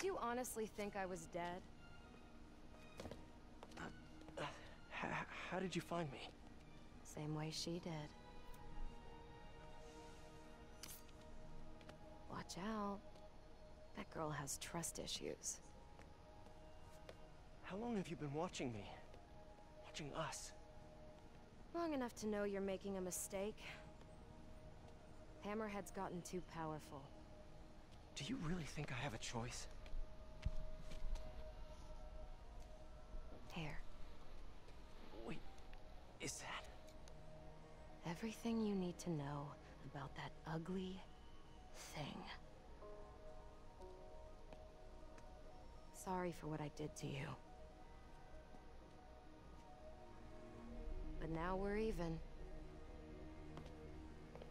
Do you honestly think I was dead? How did you find me? Same way she did. Watch out. That girl has trust issues. How long have you been watching me? Watching us? Long enough to know you're making a mistake. Hammerhead's gotten too powerful. Do you really think I have a choice? Here. Wait, is that... Everything you need to know about that ugly thing. Sorry for what I did to you. But now we're even.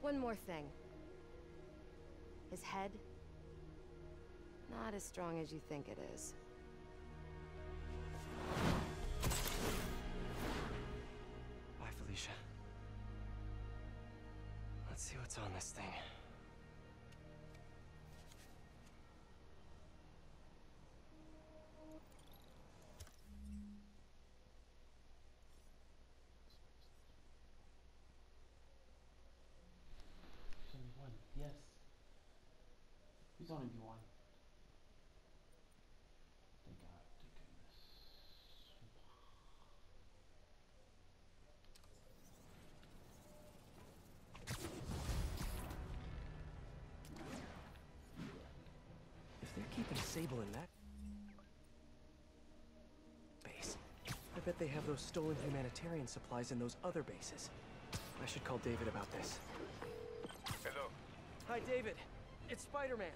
One more thing. His head, not as strong as you think it is. Bye, Felicia. Let's see what's on this thing. Yes. He's only one. Thank God. Thank goodness. If they're keeping Sable in that base, I bet they have those stolen humanitarian supplies in those other bases. I should call David about this. Hello. Hi, David. It's Spider-Man.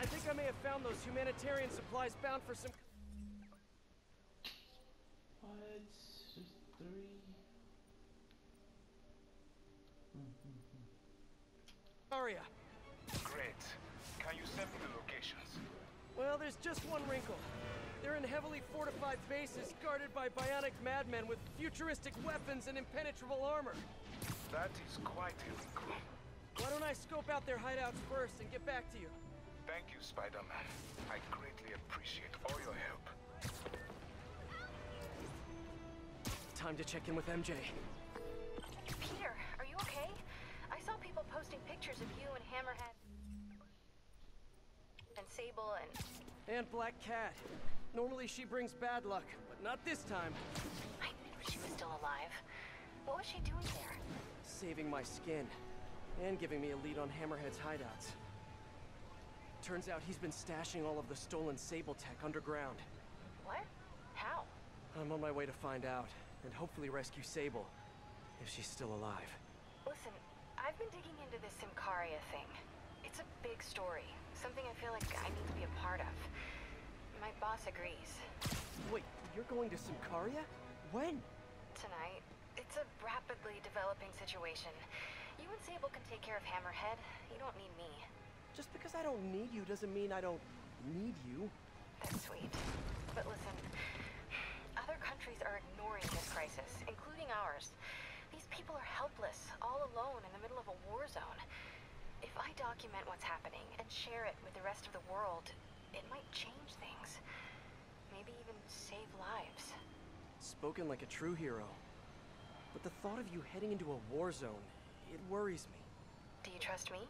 I think I may have found those humanitarian supplies bound for some... What? Just 3? Aria. Great. Can you send me the locations? Well, there's just one wrinkle. They're in heavily fortified bases guarded by bionic madmen with futuristic weapons and impenetrable armor. That is quite a wrinkle. Why don't I scope out their hideouts first and get back to you? Thank you, Spider-Man. I greatly appreciate all your help. Time to check in with MJ. Peter, are you okay? I saw people posting pictures of you and Hammerhead. And Sable And Black Cat. Normally she brings bad luck, but not this time. I knew she was still alive. What was she doing there? Saving my skin. And giving me a lead on Hammerhead's hideouts. Turns out he's been stashing all of the stolen Sable tech underground. What? How? I'm on my way to find out, and hopefully rescue Sable, if she's still alive. Listen, I've been digging into this Symkaria thing. It's a big story, something I feel like I need to be a part of. My boss agrees. Wait, you're going to Symkaria? When? Tonight. It's a rapidly developing situation. You and Sable can take care of Hammerhead. You don't need me. Just because I don't need you doesn't mean I don't need you. That's sweet. But listen, other countries are ignoring this crisis, including ours. These people are helpless, all alone in the middle of a war zone. If I document what's happening and share it with the rest of the world, it might change things. Maybe even save lives. Spoken like a true hero. But the thought of you heading into a war zone, it worries me. Do you trust me?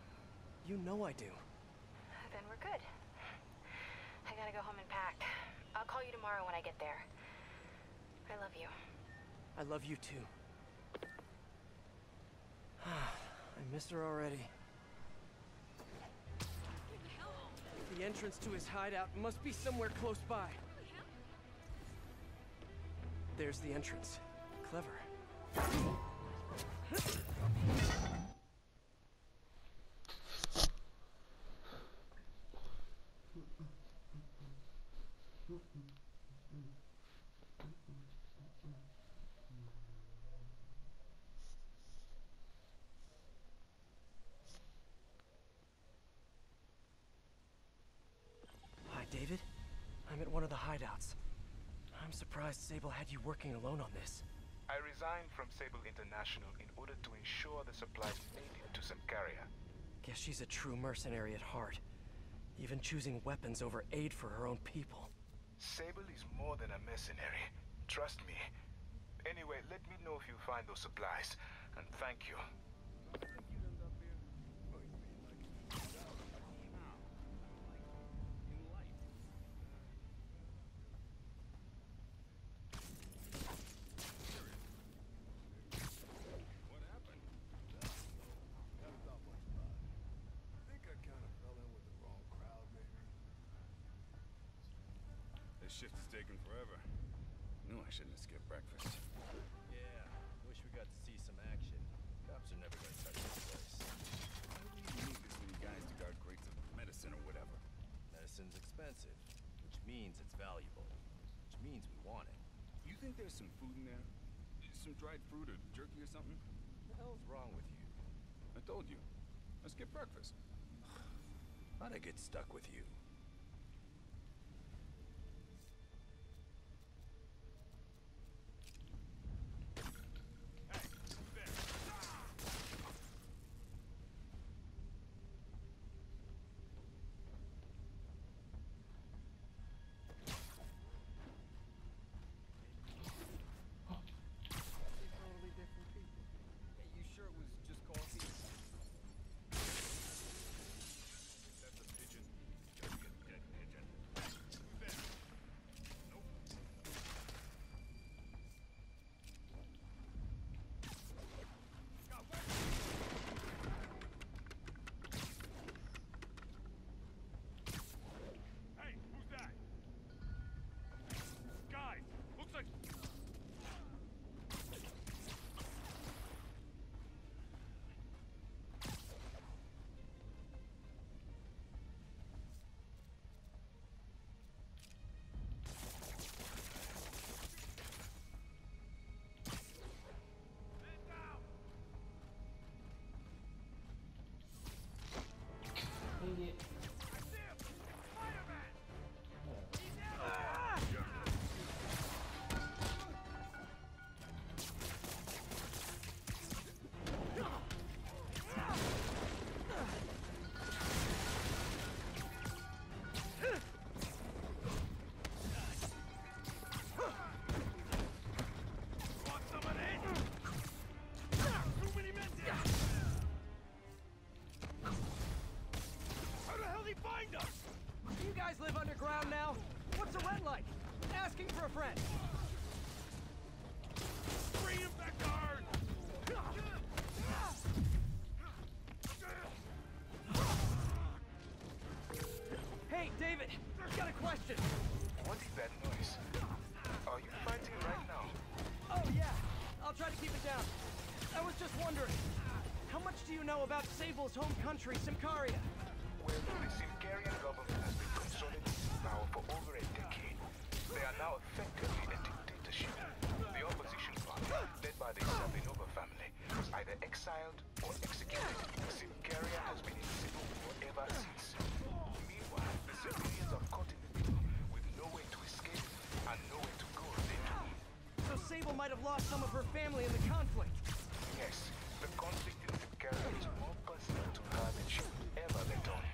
You know I do. Then we're good. I gotta go home and pack. I'll call you tomorrow when I get there. I love you. I love you too. I miss her already. The entrance to his hideout must be somewhere close by. There's the entrance. Clever. Hi, David. I'm at one of the hideouts. I'm surprised Sable had you working alone on this. I resigned from Sable International in order to ensure the supplies made it to Symkaria. Guess she's a true mercenary at heart. Even choosing weapons over aid for her own people. Sable is more than a mercenary. Trust me. Anyway, let me know if you find those supplies. And thank you. This shift is taking forever. Knew I shouldn't have skipped breakfast. Yeah, wish we got to see some action. Cops are never gonna touch this place. Why do we even need this many guys to guard crates of medicine or whatever? Medicine's expensive, which means it's valuable. Which means we want it. You think there's some food in there? Some dried fruit or jerky or something? What the hell's wrong with you? I told you. I skipped breakfast. How'd I get stuck with you? Dang it. You guys live underground now? What's the rent like? Asking for a friend. Bring him back guard! Hey, David, got a question. What is that noise? Are you fighting right now? Oh, yeah. I'll try to keep it down. I was just wondering, how much do you know about Sable's home country, Symkaria? Well, the Symkarian government has been consolidating power for over a decade. They are now effectively a dictatorship. The opposition party, led by the Sabinova family, was either exiled or executed. Symkaria has been in civil war ever since. Meanwhile, the civilians are caught in the middle, with no way to escape and nowhere to go if they do. So Sable might have lost some of her family in the conflict. Yes, the conflict in Symkaria is more personal to her than she would ever let on.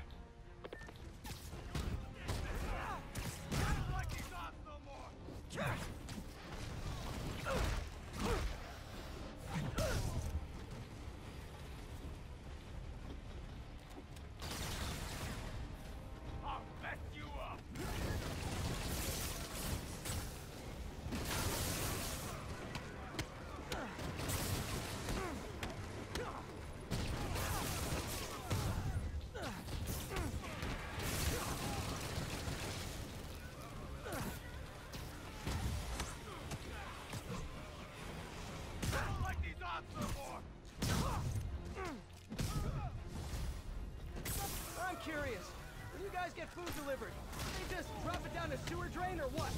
I'm curious. When you guys get food delivered, they just drop it down a sewer drain or what?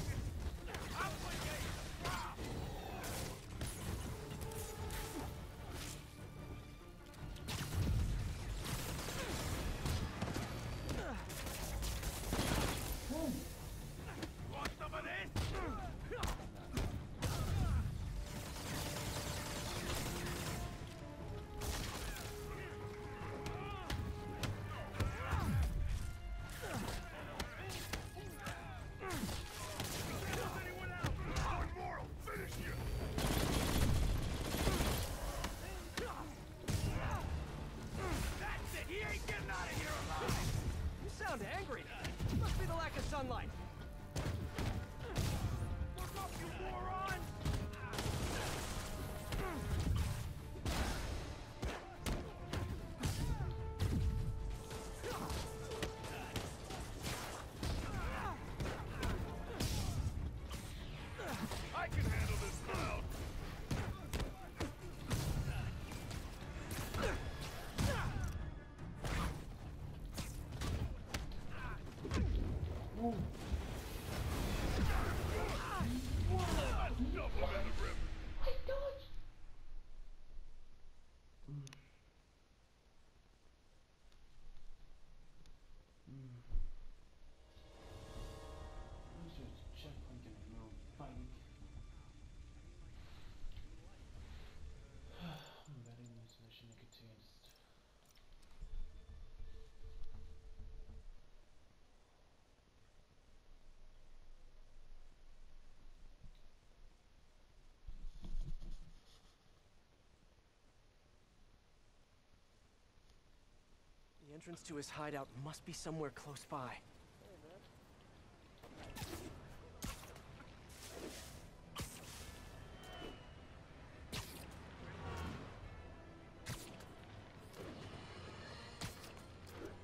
entrance to his hideout must be somewhere close by.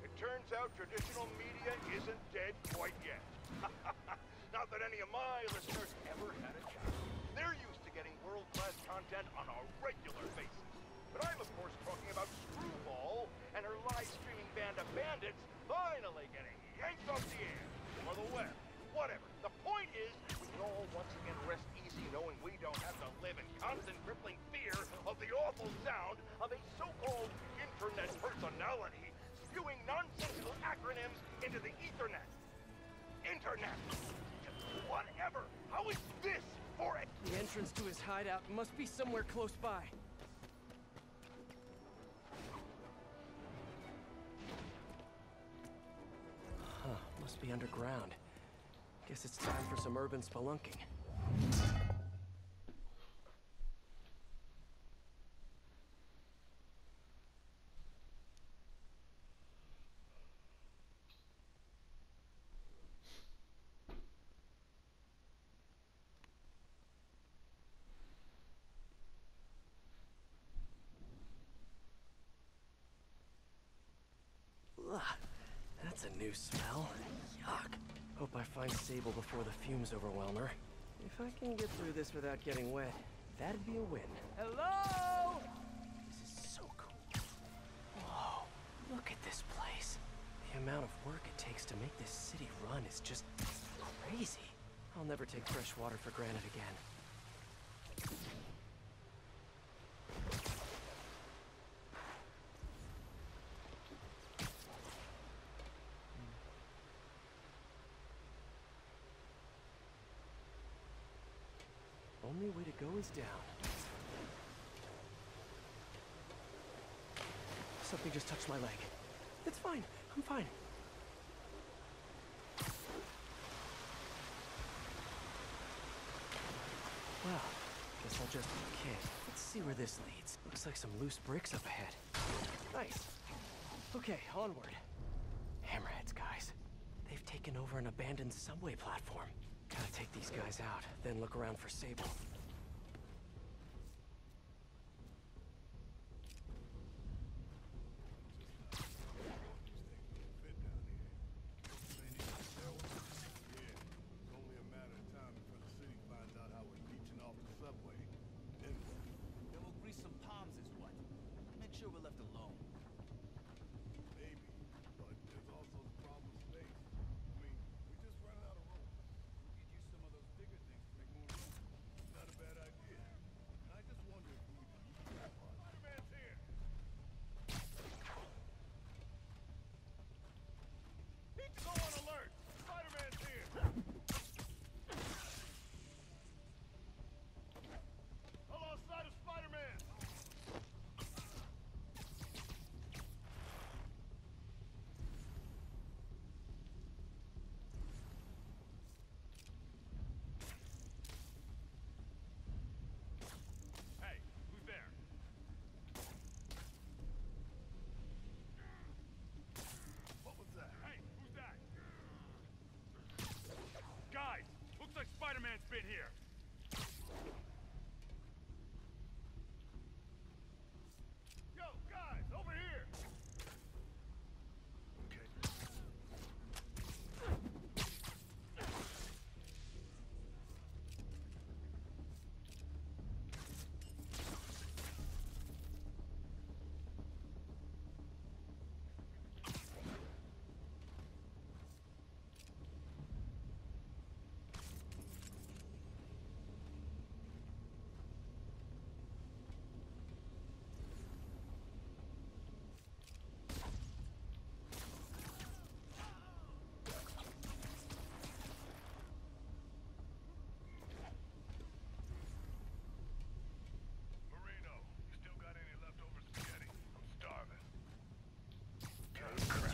It turns out traditional media isn't dead quite yet. Not that any of my listeners ever had a chance. They're used to getting world-class content on a regular basis. But I'm, of course, talking about Screwball and her live-streaming band of bandits finally getting yanked off the air. Or the web. Whatever. The point is, we can all once again rest easy knowing we don't have to live in constant crippling fear of the awful sound of a so-called internet personality spewing nonsensical acronyms into the Ethernet. Internet. Whatever. How is this for it? The entrance to his hideout must be somewhere close by. Huh, must be underground. Guess it's time for some urban spelunking. Ugh, that's a new smell. Yuck. Hope I find Sable before the fumes overwhelm her. If I can get through this without getting wet, that'd be a win. Hello? This is so cool. Whoa, look at this place. The amount of work it takes to make this city run is just crazy. I'll never take fresh water for granted again. Only way to go is down. Something just touched my leg. It's fine. I'm fine. Well, guess I'll just kick. Let's see where this leads. Looks like some loose bricks up ahead. Nice. Okay, onward. Hammerheads, guys. They've taken over an abandoned subway platform. Gotta take these guys out, then look around for Sable. Spider-Man's been here. Yo, guys, over here!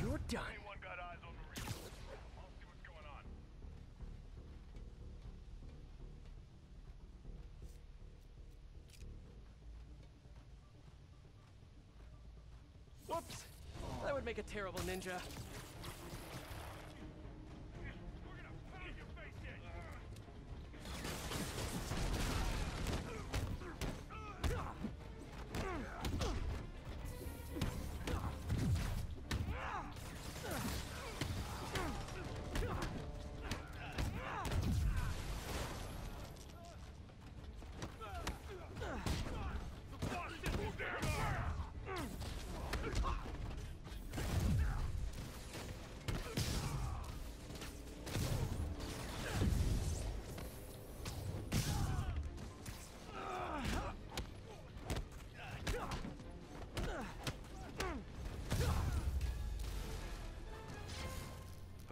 You're done. Anyone got eyes on Marino? I'll see what's going on. Whoops! That was would make a terrible ninja.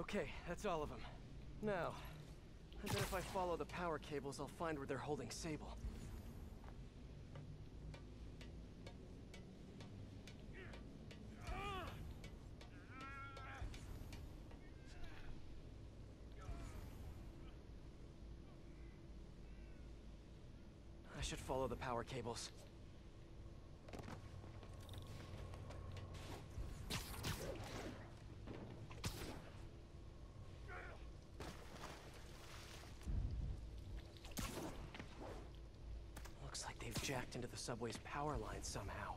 Okay, that's all of them. Now, I bet if I follow the power cables, I'll find where they're holding Sable. I should follow the power cables. Looks like they've jacked into the subway's power line somehow.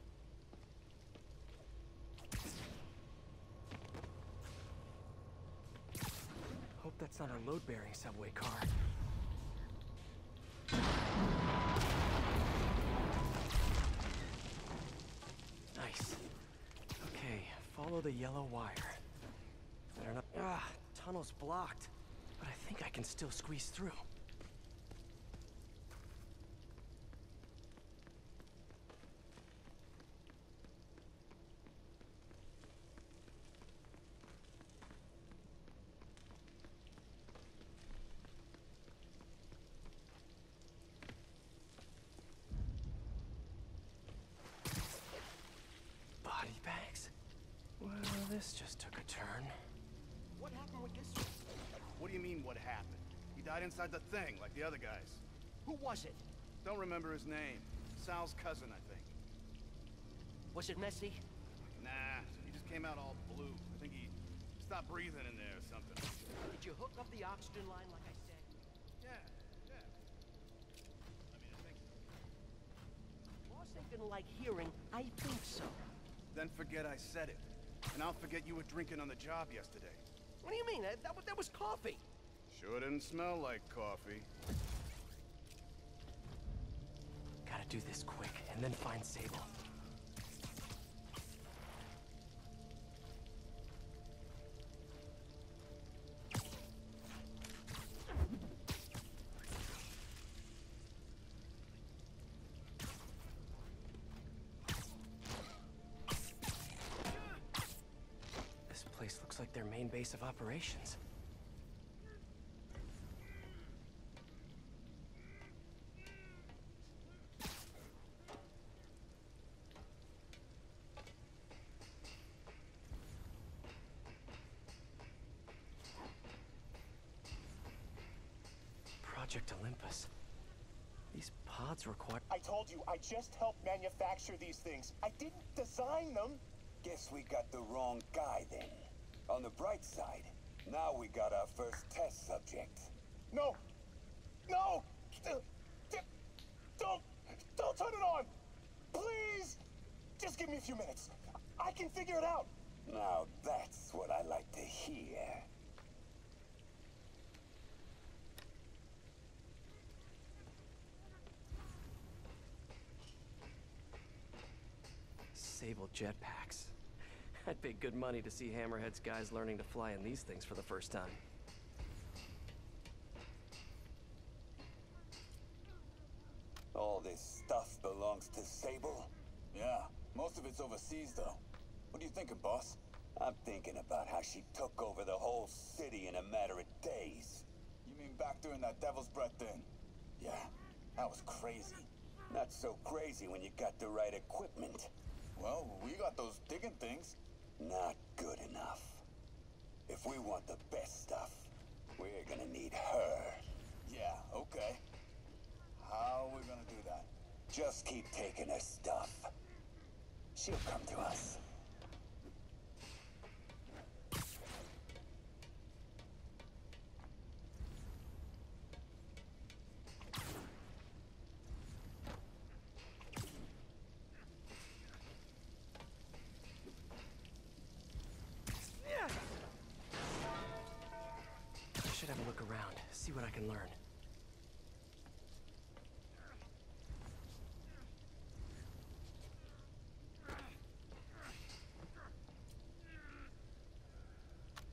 Hope that's not a load-bearing subway car. Nice. Okay, follow the yellow wire. Better not... Ah, tunnel's blocked. But I think I can still squeeze through. Body bags? Well, this just took a turn. What happened with this one? What do you mean, what happened? He died inside the thing, like the other guys. Who was it? Don't remember his name. Sal's cousin, I think. Was it messy? Nah, he just came out all blue. I think he stopped breathing in there or something. Did you hook up the oxygen line like I said? Yeah. I mean, I think so. Boss ain't gonna like hearing, I think so. Then forget I said it. And I'll forget you were drinking on the job yesterday. What do you mean? That was coffee. Sure didn't smell like coffee. Gotta do this quick, and then find Sable. This place looks like their main base of operations. Project Olympus. These pods require... I told you, I just helped manufacture these things. I didn't design them. Guess we got the wrong guy then. On the bright side, now we got our first test subject. No! No! Don't turn it on! Please! Just give me a few minutes. I can figure it out. Now that's what I like to hear. Sable jetpacks. I'd pay good money to see Hammerhead's guys learning to fly in these things for the first time. All this stuff belongs to Sable? Yeah, most of it's overseas though. What are you thinking, boss? I'm thinking about how she took over the whole city in a matter of days. You mean back during that Devil's Breath thing? Yeah, that was crazy. Not so crazy when you got the right equipment. Well, we got those digging things. Not good enough. If we want the best stuff, we're gonna need her. Yeah, okay. How are we gonna do that? Just keep taking her stuff. She'll come to us. can learn.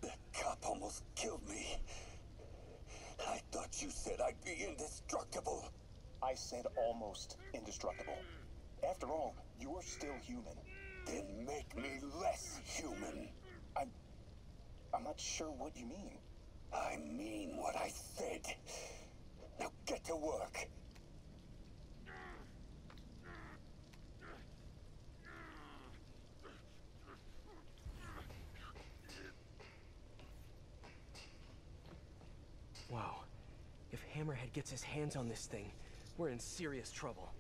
That cop almost killed me. I thought you said I'd be indestructible. I said almost indestructible. After all, you're still human. Then make me less human. I'm not sure what you mean. I mean what I said. Now get to work. Wow. If Hammerhead gets his hands on this thing, we're in serious trouble.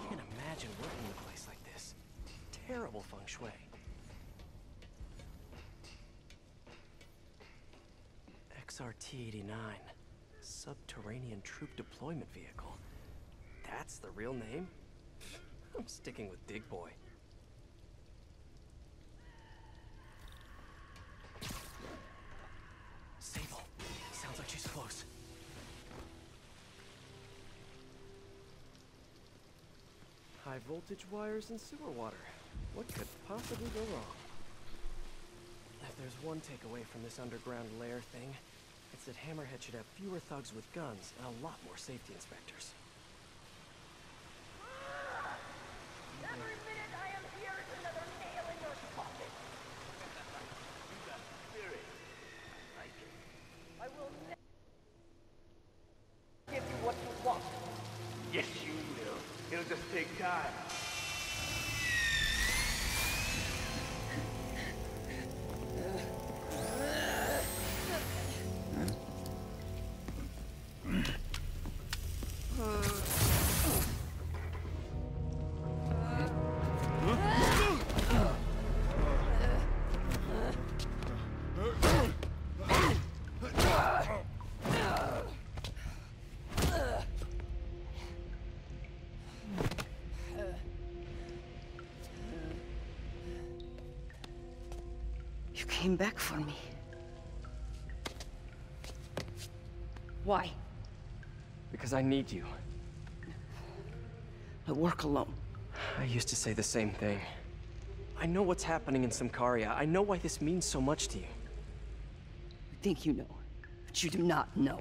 Can't imagine working in a place like this. Terrible feng shui. XRT-89, subterranean troop deployment vehicle. That's the real name? I'm sticking with Dig Boy. Sable, sounds like she's close. High voltage wires and sewer water. What could possibly go wrong? If there's one takeaway from this underground lair thing, it's that Hammerhead should have fewer thugs with guns and a lot more safety inspectors. Every minute I am here is another nail in your coffin. You got spirit. Like it. I will never give you what you want. Yes, you will. It'll just take time. You came back for me. Why? Because I need you. I work alone. I used to say the same thing. I know what's happening in Symkaria. I know why this means so much to you. You think you know, but you do not know.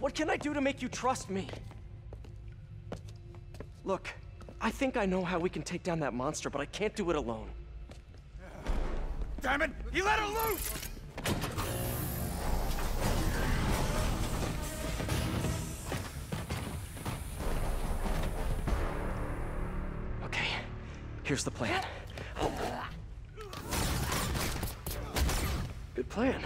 What can I do to make you trust me? Look, I think I know how we can take down that monster, but I can't do it alone. Damn it! He let her loose! Okay, here's the plan. Good plan.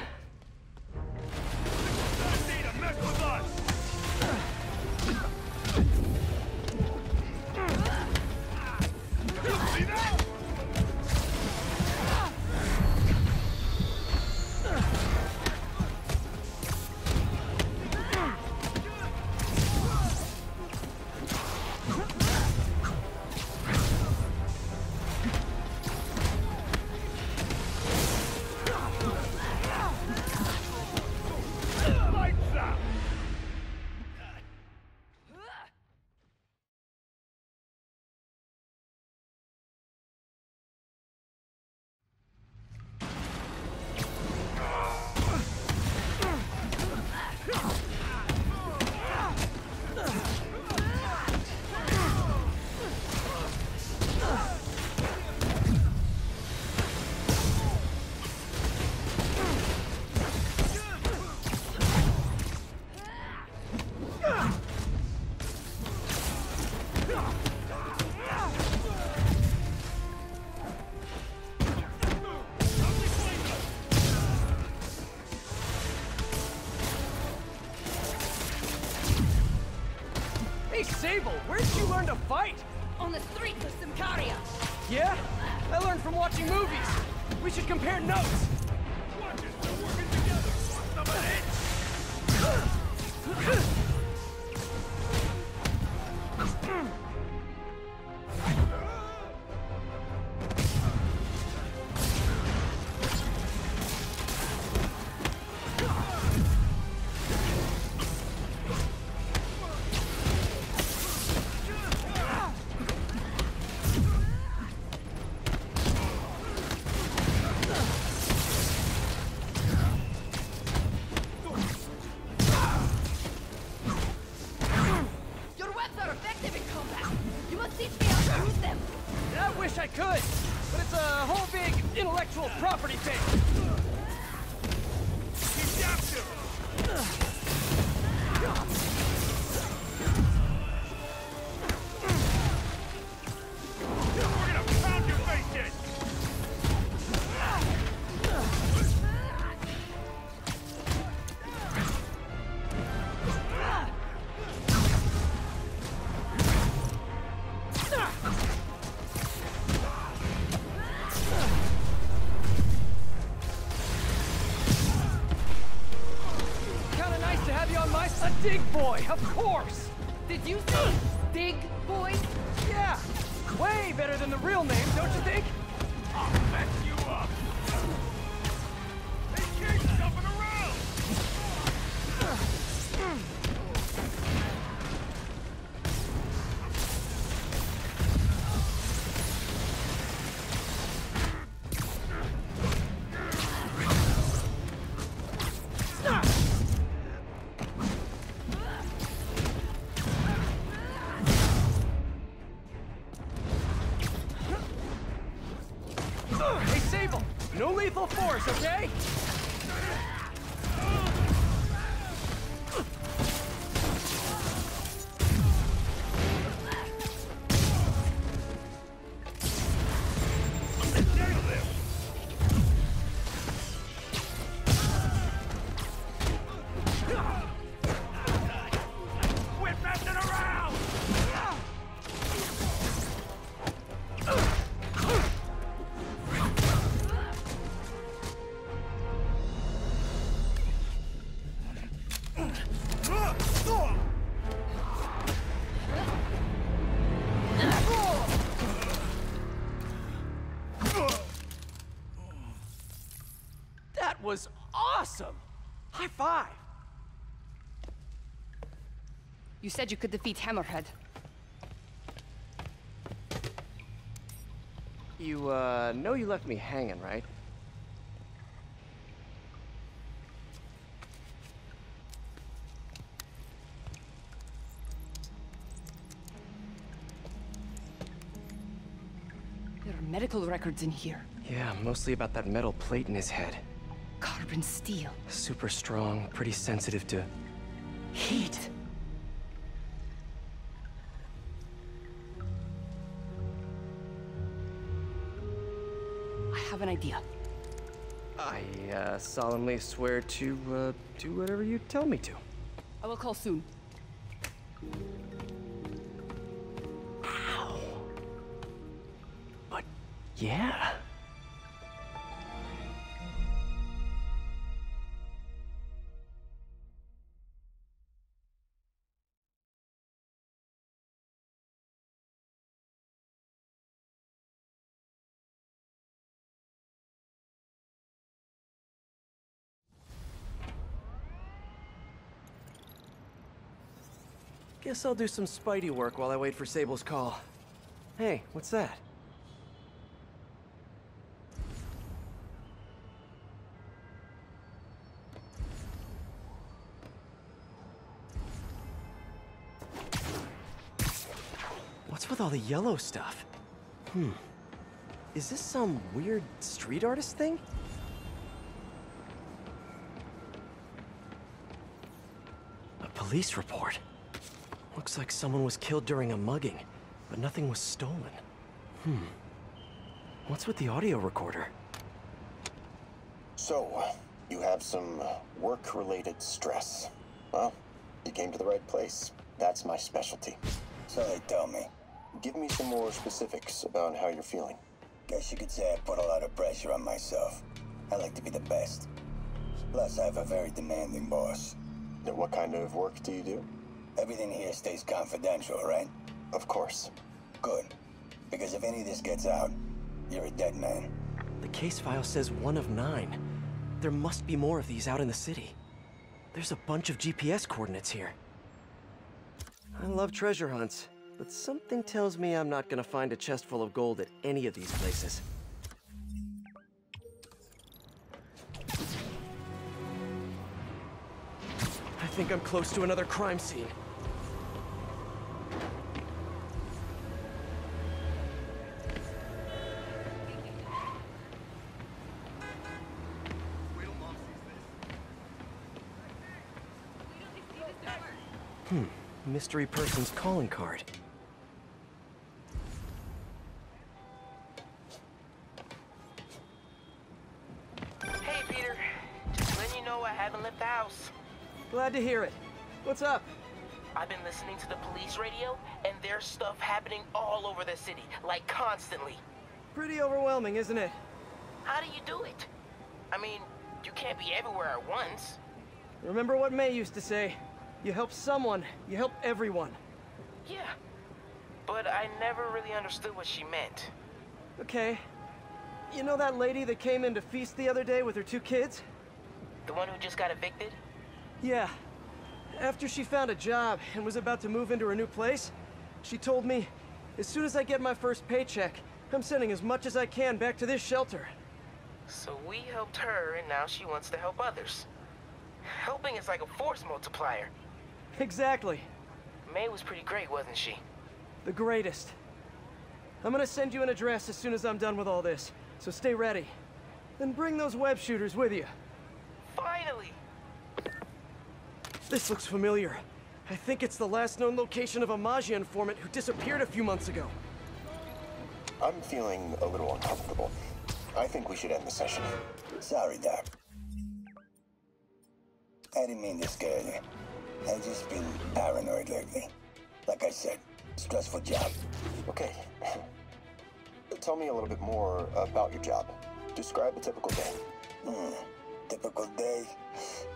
Hey, Sable, where'd you learn to fight? On the streets of Symkaria. Yeah? I learned from watching movies. We should compare notes. Watch it, they're working together. Want some of it? Your webs are effective in combat. You must teach me how to use them. I wish I could, but it's a whole big intellectual property thing. Keep after! We're gonna pound your face in! Kinda nice to have you on my side. A dig boy, of course. Did you say Dig Boy? Yeah, way better than the real name, don't you think? I'll mess you up! They keep jumping around! Hey, Sable, no lethal force, okay? Quit messing around! That was awesome! High five! You said you could defeat Hammerhead. You, know you left me hanging, right? There are medical records in here. Yeah, mostly about that metal plate in his head. Carbon steel. Super strong, pretty sensitive to heat. I have an idea. I, solemnly swear to, do whatever you tell me to. I will call soon. Ow. But, yeah. Guess I'll do some Spidey work while I wait for Sable's call. Hey, what's that? What's with all the yellow stuff? Is this some weird street artist thing? A police report. Looks like someone was killed during a mugging, but nothing was stolen. What's with the audio recorder? So, you have some work-related stress. Well, you came to the right place. That's my specialty. So, tell me, give me some more specifics about how you're feeling. Guess you could say I put a lot of pressure on myself. I like to be the best. Plus, I have a very demanding boss. Then what kind of work do you do? Everything here stays confidential, right? Of course. Good. Because if any of this gets out, you're a dead man. The case file says 1 of 9. There must be more of these out in the city. There's a bunch of GPS coordinates here. I love treasure hunts, but something tells me I'm not gonna find a chest full of gold at any of these places. I think I'm close to another crime scene. Mystery person's calling card. Hey, Peter. Just letting you know I haven't left the house. Glad to hear it. What's up? I've been listening to the police radio, and there's stuff happening all over the city, like constantly. Pretty overwhelming, isn't it? How do you do it? I mean, you can't be everywhere at once. Remember what May used to say? You help someone, you help everyone. Yeah, but I never really understood what she meant. Okay. You know that lady that came in to feast the other day with her 2 kids? The one who just got evicted? Yeah. After she found a job and was about to move into her new place, she told me, as soon as I get my first paycheck, I'm sending as much as I can back to this shelter. So we helped her, and now she wants to help others. Helping is like a force multiplier. Exactly. May was pretty great, wasn't she? The greatest. I'm gonna send you an address as soon as I'm done with all this, so stay ready. Then bring those web shooters with you. Finally! This looks familiar. I think it's the last known location of a Maggia informant who disappeared a few months ago. I'm feeling a little uncomfortable. I think we should end the session. Sorry, Doc. I didn't mean to scare you. I've just been paranoid lately. Like I said, stressful job. Okay. Tell me a little bit more about your job. Describe a typical day. Typical day?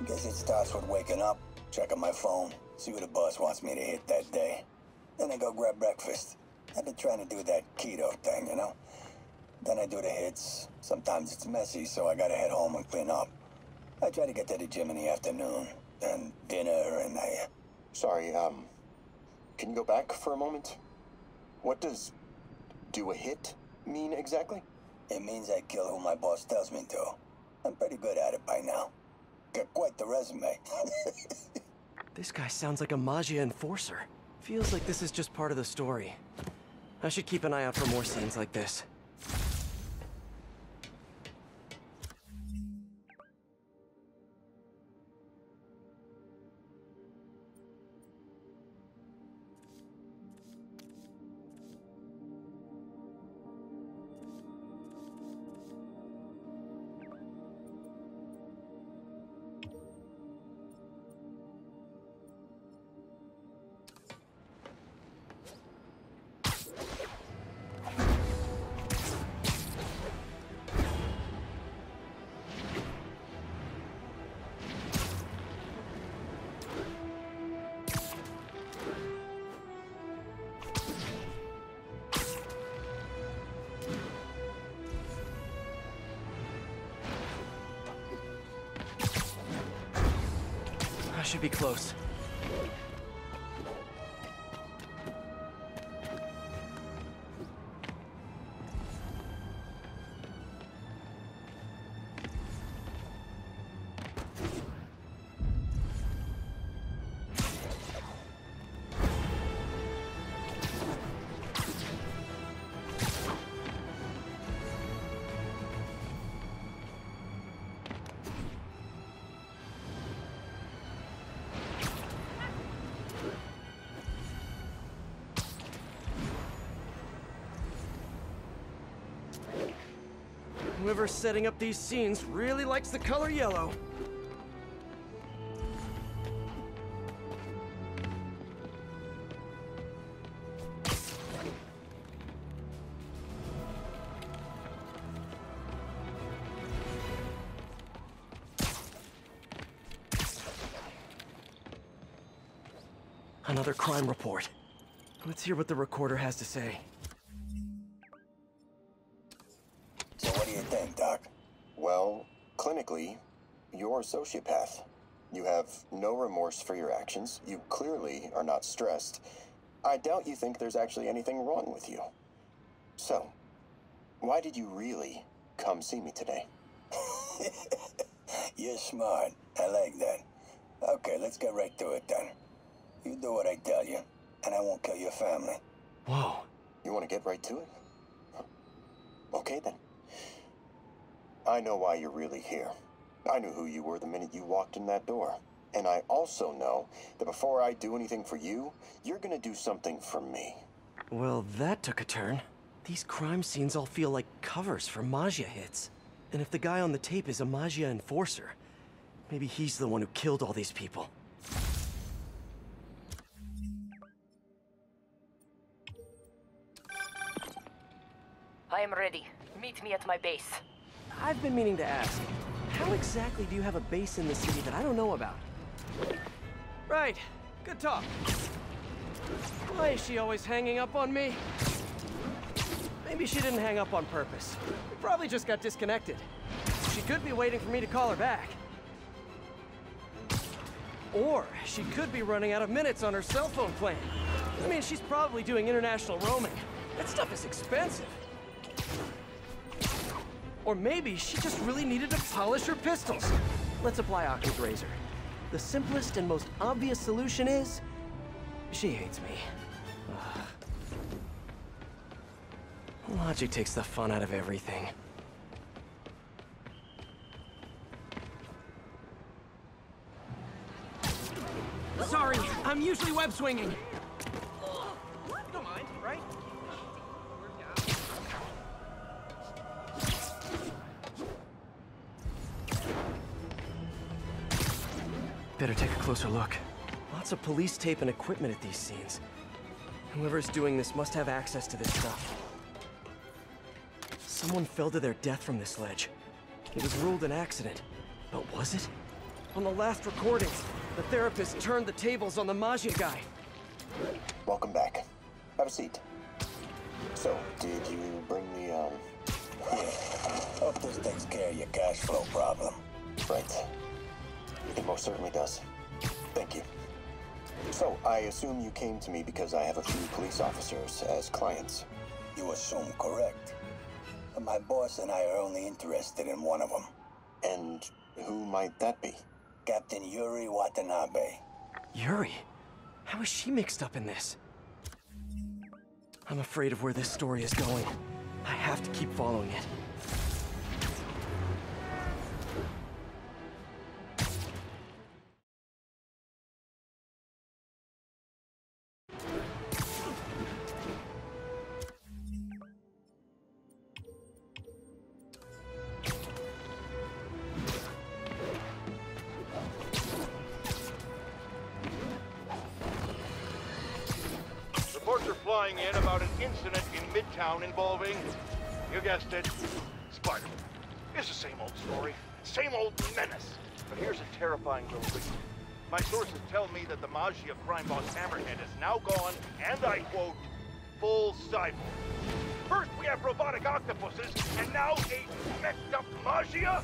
Guess it starts with waking up, checking my phone, see what the boss wants me to hit that day. Then I go grab breakfast. I've been trying to do that keto thing, you know? Then I do the hits. Sometimes it's messy, so I gotta head home and clean up. I try to get to the gym in the afternoon, then dinner, and I... Sorry, can you go back for a moment? What does do a hit mean exactly? It means I kill who my boss tells me to. I'm pretty good at it by now. Got quite the resume. This guy sounds like a Maggia enforcer. Feels like this is just part of the story. I should keep an eye out for more scenes like this. I should be close. Whoever's setting up these scenes really likes the color yellow. Another crime report. Let's hear what the recorder has to say. So what do you think, Doc? Well, clinically, you're a sociopath. You have no remorse for your actions. You clearly are not stressed. I doubt you think there's actually anything wrong with you. So, why did you really come see me today? You're smart. I like that. Okay, let's get right to it then. You do what I tell you, and I won't kill your family. Whoa. You want to get right to it? Okay then. I know why you're really here. I knew who you were the minute you walked in that door. And I also know that before I do anything for you, you're gonna do something for me. Well, that took a turn. These crime scenes all feel like covers for Maggia hits. And if the guy on the tape is a Maggia enforcer, maybe he's the one who killed all these people. I am ready. Meet me at my base. I've been meaning to ask, how exactly do you have a base in the city that I don't know about? Right. Good talk. Why is she always hanging up on me? Maybe she didn't hang up on purpose. We probably just got disconnected. She could be waiting for me to call her back. Or she could be running out of minutes on her cell phone plan. I mean, she's probably doing international roaming. That stuff is expensive. Or maybe she just really needed to polish her pistols. Let's apply Occam's razor. The simplest and most obvious solution is... she hates me. Ugh. Logic takes the fun out of everything. Sorry, I'm usually web swinging. You don't mind, right? Better take a closer look. Lots of police tape and equipment at these scenes. Whoever's doing this must have access to this stuff. Someone fell to their death from this ledge. It was ruled an accident. But was it? On the last recordings, the therapist turned the tables on the Maggia guy. Welcome back. Have a seat. So, did you bring the, Yeah. Hope this takes care of your cash flow problem. Right. It most certainly does. Thank you. So, I assume you came to me because I have a few police officers as clients. You assume correct. But my boss and I are only interested in one of them. And who might that be? Captain Yuri Watanabe. Yuri? How is she mixed up in this? I'm afraid of where this story is going. I have to keep following it. Reports are flying in about an incident in Midtown involving, you guessed it, Spider-Man. It's the same old story, same old menace. But here's a terrifying little lead. My sources tell me that the Maggia crime boss Hammerhead is now gone, and I quote, full cyborg. First we have robotic octopuses, and now a messed up Maggia?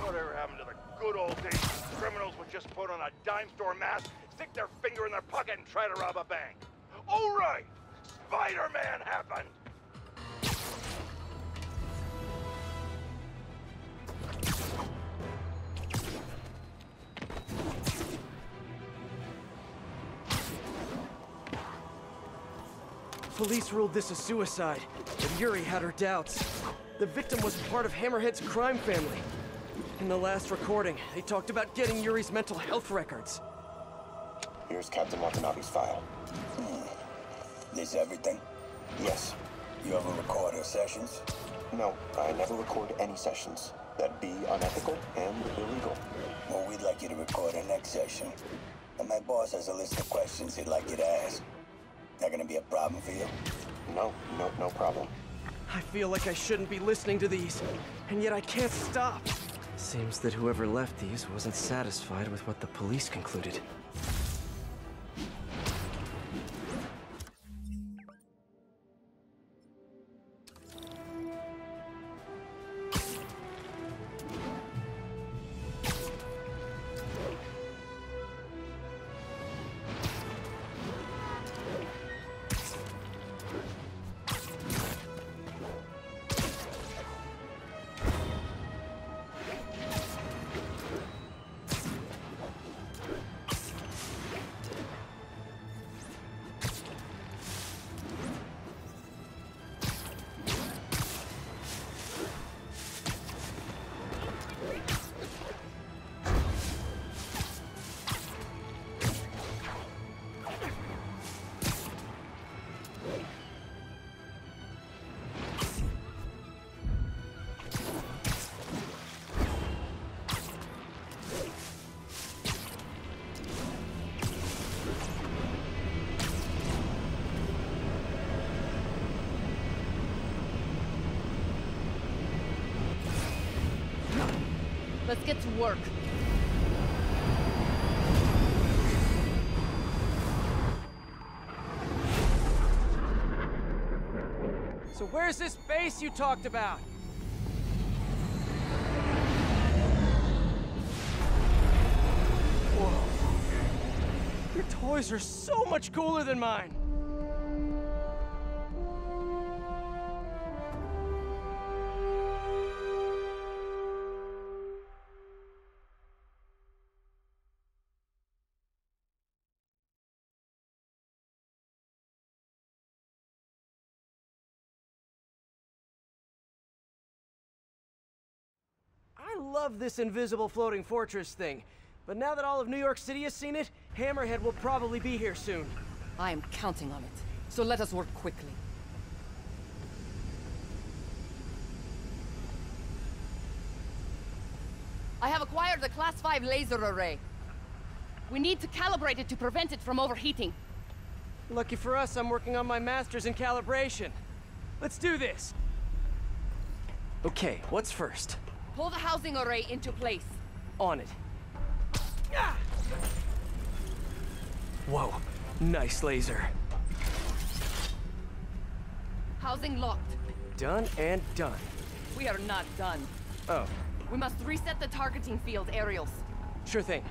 Whatever happened to the good old days when criminals would just put on a dime store mask, stick their finger in their pocket, and try to rob a bank? Oh right! Spider-Man happened! Police ruled this a suicide, but Yuri had her doubts. The victim was part of Hammerhead's crime family. In the last recording, they talked about getting Yuri's mental health records. Here's Captain Watanabe's file. This everything? Yes. You ever record her sessions? No, I never record any sessions. That'd be unethical and illegal. Well, we'd like you to record our next session. And my boss has a list of questions he'd like you to ask. That gonna be a problem for you? No problem. I feel like I shouldn't be listening to these, and yet I can't stop. Seems that whoever left these wasn't satisfied with what the police concluded. Let's get to work. So where's this base you talked about? Whoa. Your toys are so much cooler than mine. I love this invisible floating fortress thing, but now that all of New York City has seen it, Hammerhead will probably be here soon. I am counting on it, so let us work quickly. I have acquired a Class 5 laser array. We need to calibrate it to prevent it from overheating. Lucky for us, I'm working on my master's in calibration. Let's do this! Okay, what's first? Pull the housing array into place. On it. Ah! Whoa, nice laser. Housing locked. Done and done. We are not done. Oh. We must reset the targeting field aerials. Sure thing.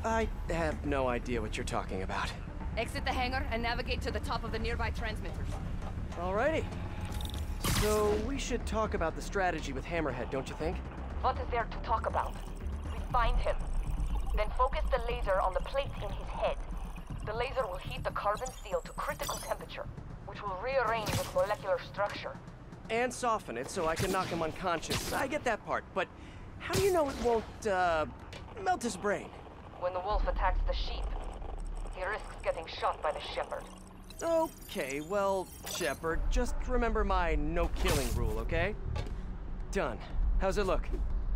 I have no idea what you're talking about. Exit the hangar and navigate to the top of the nearby transmitters. Alrighty. So, we should talk about the strategy with Hammerhead, don't you think? What is there to talk about? We find him. Then focus the laser on the plate in his head. The laser will heat the carbon steel to critical temperature, which will rearrange its molecular structure. And soften it so I can knock him unconscious. I get that part, but how do you know it won't, melt his brain? When the wolf attacks the sheep, he risks getting shot by the shepherd. Okay, well, Shepard, just remember my no-killing rule, okay? Done. How's it look?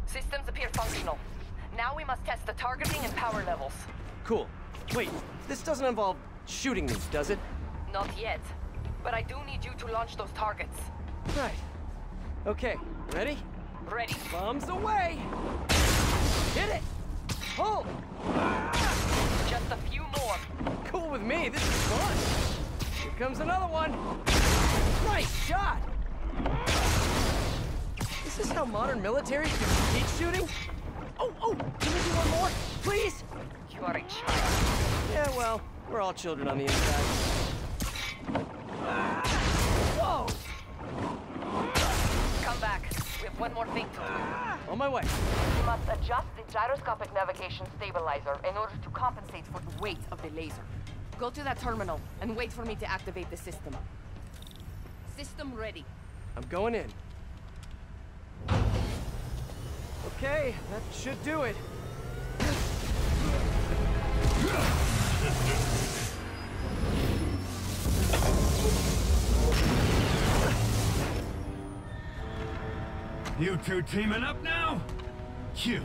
Systems appear functional. Now we must test the targeting and power levels. Cool. Wait, this doesn't involve shooting me, does it? Not yet. But I do need you to launch those targets. Right. Okay, ready? Ready. Bombs away! Hit it! Pull! Just a few more. Cool with me, this is fun! Here comes another one! Nice shot! Is this how modern militaries do heat shooting? Oh, can we do one more? Please? You are a child. Yeah, well, we're all children on the inside. Whoa! Come back. We have one more thing to do. On my way. You must adjust the gyroscopic navigation stabilizer in order to compensate for the weight of the laser. Go to that terminal and wait for me to activate the system. System ready. I'm going in. Okay, that should do it. You two teaming up now? Cute.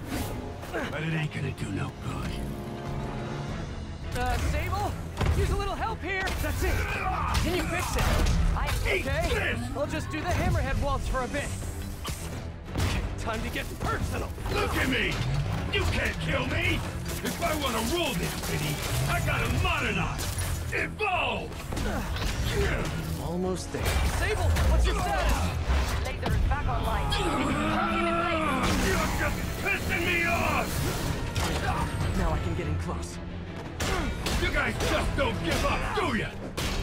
But it ain't gonna do no good. Sable? Use a little help here! That's it! Can you fix it? Okay, I'll just do the Hammerhead waltz for a bit. time to get personal! Look at me! You can't kill me! If I want to rule this city, I gotta modernize! Evolve! Almost there. Sable, what's your status? Laser is back online. Hold him in place. You're just pissing me off! Now I can get in close. You guys just don't give up, do ya?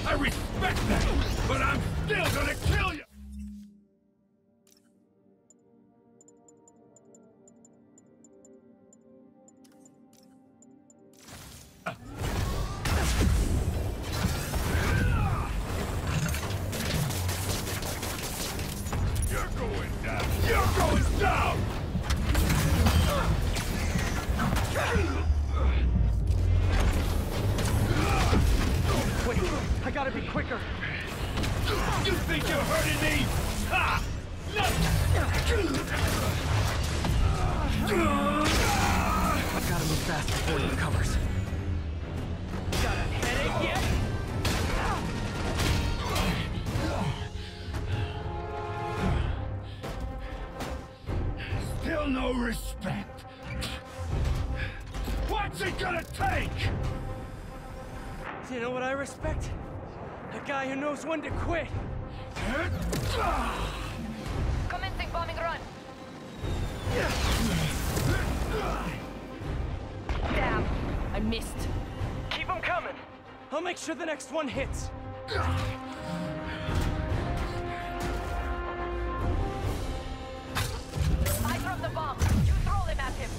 I respect that, but I'm still gonna kill you! You're going down! You're going down! Wait, I gotta be quicker. You think you're hurting me? Ha! I've gotta move fast before he recovers. Got a headache yet? Still no respect. What's it gonna take? You know what I respect? A guy who knows when to quit. Commencing bombing run. Damn, I missed. Keep them coming. I'll make sure the next one hits. I dropped the bomb. You throw them at him.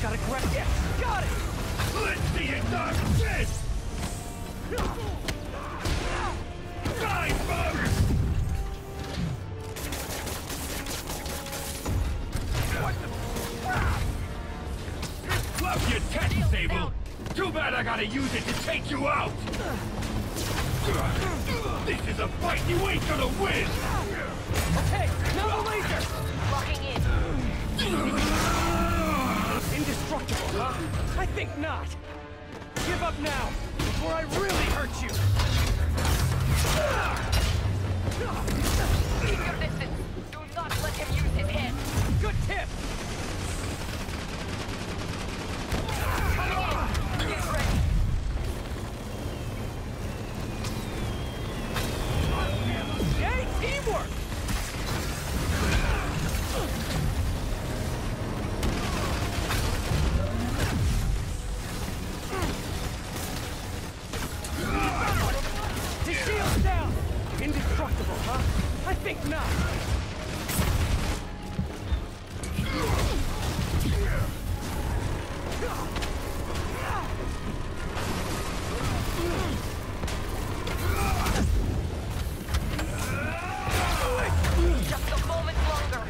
Gotta grab it. Got it! Let's see it done! This! Die, bug! What the... Love your tech, Sable! Too bad I gotta use it to take you out! This is a fight you ain't gonna win! Okay, now the laser! Locking in. Indestructible, huh? I think not. Give up now, before I really hurt you. Keep your distance. Do not let him use his head. Good tip. Get ready. Yay, teamwork! The shield's down! Indestructible, huh? I think not. Just a moment longer.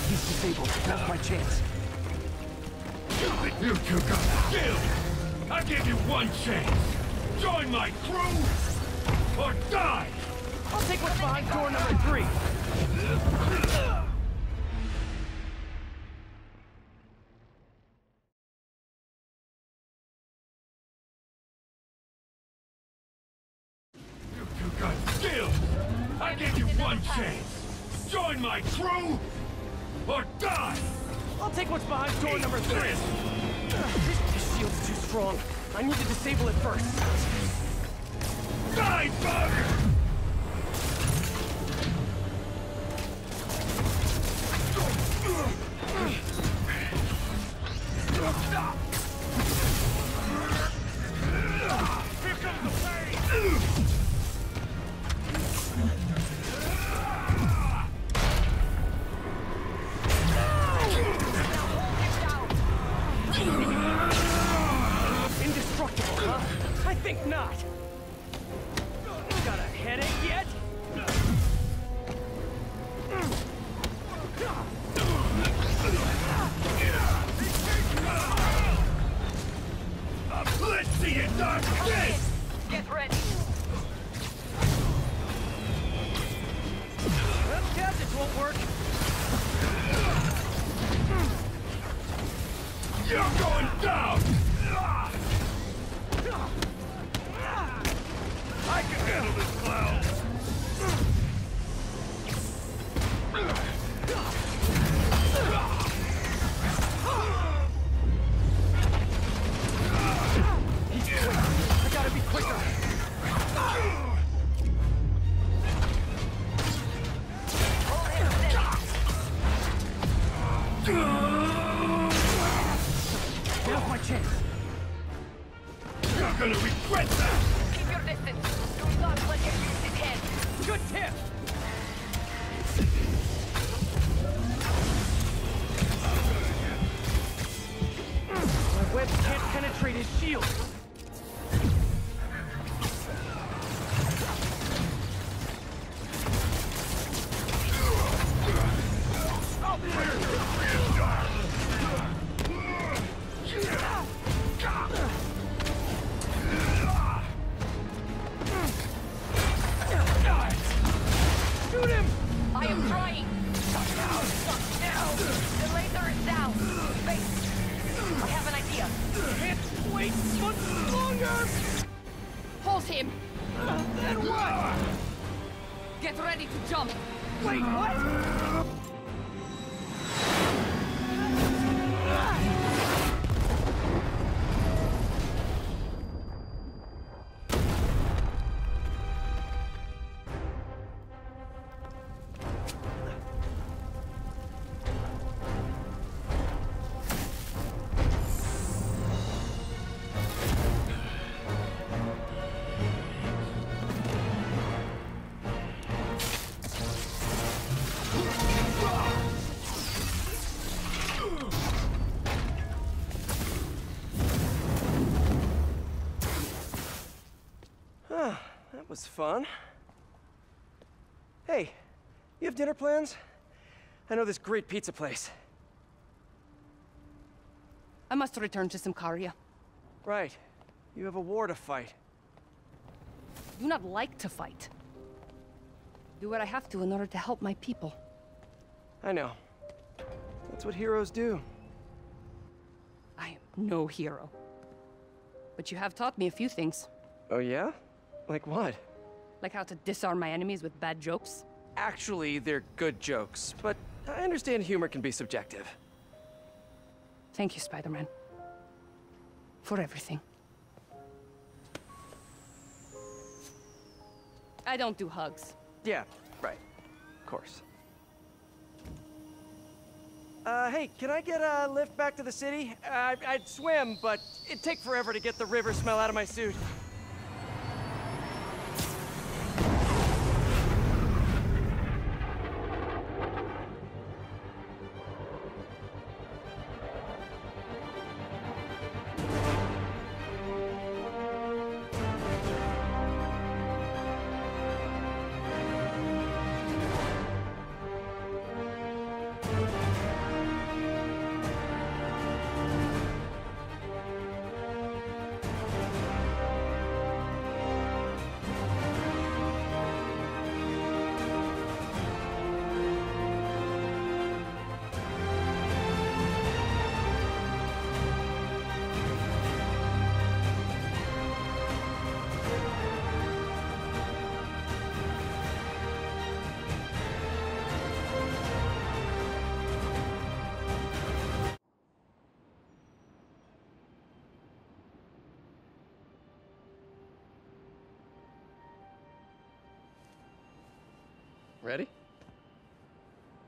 He's disabled. Now's my chance. You two got skill! I give you one chance! Join my crew, or die! I'll take what's behind door number 3. You two got skill! I give you one chance! Join my crew, or die! I'll take what's behind door number 3. This shield's too strong. I need to disable it first. Die, bug! Here comes the pain! Indestructible, huh? I think not. Got a headache yet? Let's see it done! This! Get ready. Well, gadgets won't work. You're going down! clown! I gotta be quicker! Now's my chance. You're gonna regret that! Keep your distance. Do not let him use his head. Good tip! My webs can't penetrate his shield. Shoot him! I am trying. Now. The laser is down. Face. I have an idea. Can't wait much longer! Pulse him! Then what? Get ready to jump! Wait, what? That was fun. Hey, you have dinner plans? I know this great pizza place. I must return to Symkaria. Right. You have a war to fight. I do not like to fight. Do what I have to in order to help my people. I know. That's what heroes do. I am no hero. But you have taught me a few things. Oh yeah? Like what? Like how to disarm my enemies with bad jokes. Actually, they're good jokes, but I understand humor can be subjective. Thank you, Spider-Man. For everything. I don't do hugs. Yeah, right. Of course. Hey, can I get a lift back to the city? I'd swim, but it'd take forever to get the river smell out of my suit. Ready?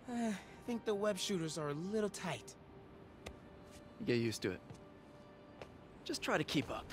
I think the web shooters are a little tight. Get used to it. Just try to keep up.